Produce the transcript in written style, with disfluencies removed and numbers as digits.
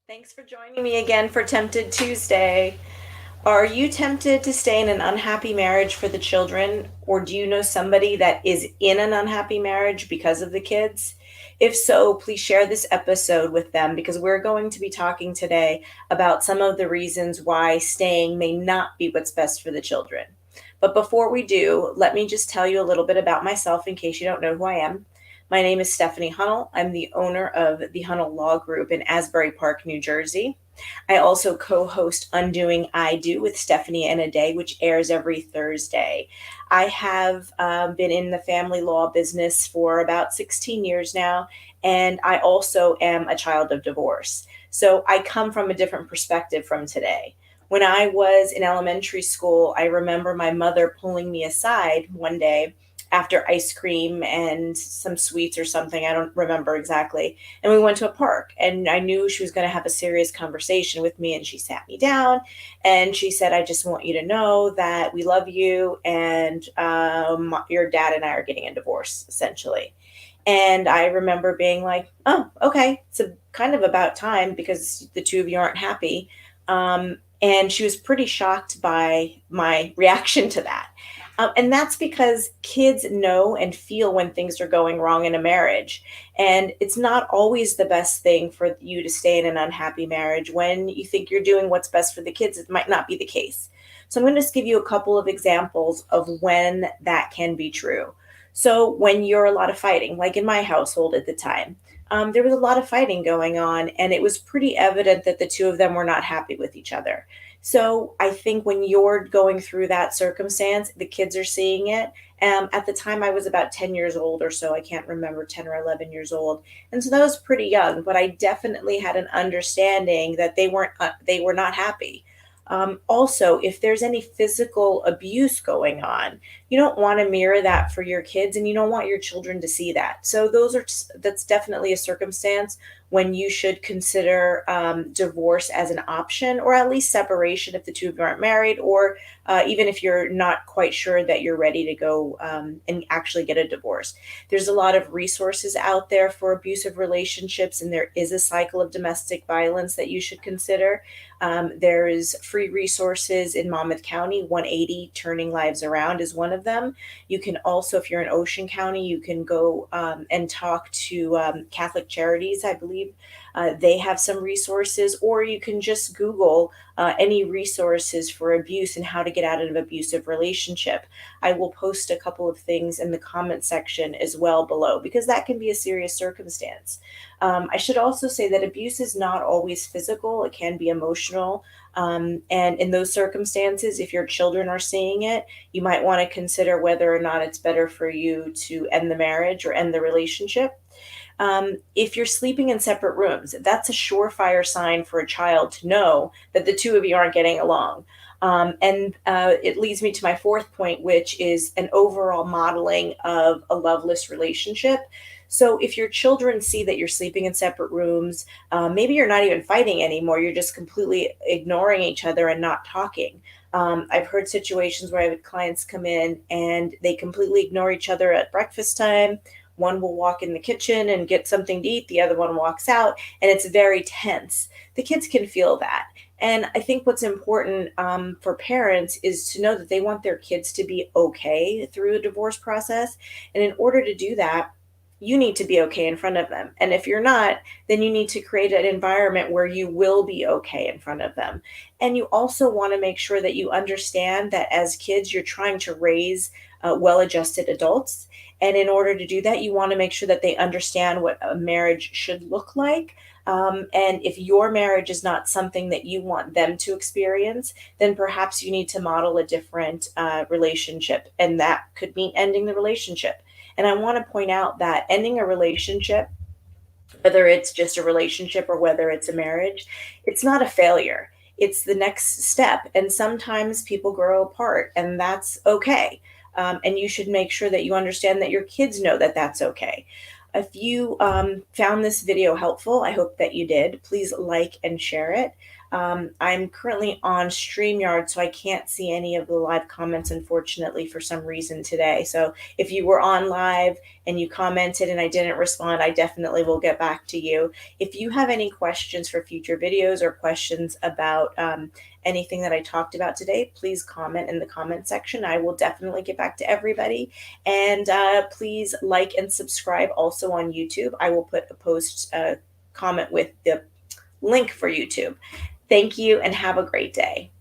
Thanks for joining me again for Tempted Tuesday. Are you tempted to stay in an unhappy marriage for the children, or do you know somebody that is in an unhappy marriage because of the kids? If so, please share this episode with them because we're going to be talking today about some of the reasons why staying may not be what's best for the children. But before we do, let me just tell you a little bit about myself in case you don't know who I am. My name is Stephanie Hunnell. I'm the owner of the Hunnell Law Group in Asbury Park, New Jersey. I also co host Undoing I Do with Stephanie and a Day, which airs every Thursday. I have been in the family law business for about 16 years now, and I also am a child of divorce. So I come from a different perspective from today. When I was in elementary school, I remember my mother pulling me aside one day after ice cream and some sweets or something. I don't remember exactly. And we went to a park, and I knew she was going to have a serious conversation with me. And she sat me down and she said, I just want you to know that we love you, and your dad and I are getting a divorce, essentially. And I remember being like, oh, okay, it's kind of about time because the two of you aren't happy. And she was pretty shocked by my reaction to that. And that's because kids know and feel when things are going wrong in a marriage. And it's not always the best thing for you to stay in an unhappy marriage. When you think you're doing what's best for the kids, it might not be the case. So I'm going to just give you a couple of examples of when that can be true. So when you're a lot of fighting, like in my household at the time, there was a lot of fighting going on, and it was pretty evident that the two of them were not happy with each other. So I think when you're going through that circumstance, the kids are seeing it. At the time, I was about 10 years old or so. I can't remember, 10 or 11 years old. And so that was pretty young, but I definitely had an understanding that they were not happy. Also, if there's any physical abuse going on, you don't want to mirror that for your kids, and you don't want your children to see that. So that's definitely a circumstance when you should consider divorce as an option, or at least separation if the two of you aren't married, or even if you're not quite sure that you're ready to go and actually get a divorce. There's a lot of resources out there for abusive relationships, and there is a cycle of domestic violence that you should consider. There is free resources in Monmouth County. 180 Turning Lives Around is one of them. You can also, if you're in Ocean County, you can go and talk to Catholic Charities, I believe. They have some resources, or you can just Google any resources for abuse and how to get out of an abusive relationship. I will post a couple of things in the comment section as well below, because that can be a serious circumstance. I should also say that abuse is not always physical, it can be emotional. And in those circumstances, if your children are seeing it, you might want to consider whether or not it's better for you to end the marriage or end the relationship. If you're sleeping in separate rooms, that's a surefire sign for a child to know that the two of you aren't getting along. And it leads me to my fourth point, which is an overall modeling of a loveless relationship. So if your children see that you're sleeping in separate rooms, maybe you're not even fighting anymore, you're just completely ignoring each other and not talking. I've heard situations where I've had clients come in and they completely ignore each other at breakfast time. One will walk in the kitchen and get something to eat, the other one walks out, and it's very tense. The kids can feel that. And I think what's important for parents is to know that they want their kids to be okay through a divorce process. And in order to do that, you need to be okay in front of them. And if you're not, then you need to create an environment where you will be okay in front of them. And you also want to make sure that you understand that as kids, you're trying to raise well adjusted adults. And in order to do that, you want to make sure that they understand what a marriage should look like. And if your marriage is not something that you want them to experience, then perhaps you need to model a different relationship. And that could mean ending the relationship. And I want to point out that ending a relationship, whether it's just a relationship or whether it's a marriage, it's not a failure. It's the next step. And sometimes people grow apart, and that's okay. And you should make sure that you understand that your kids know that that's okay. If you found this video helpful, I hope that you did. Please like and share it. I'm currently on StreamYard, so I can't see any of the live comments, unfortunately, for some reason today. So if you were on live and you commented and I didn't respond, I definitely will get back to you. If you have any questions for future videos or questions about anything that I talked about today, please comment in the comment section. I will definitely get back to everybody. And please like and subscribe also on YouTube. I will put a post comment with the link for YouTube. Thank you and have a great day.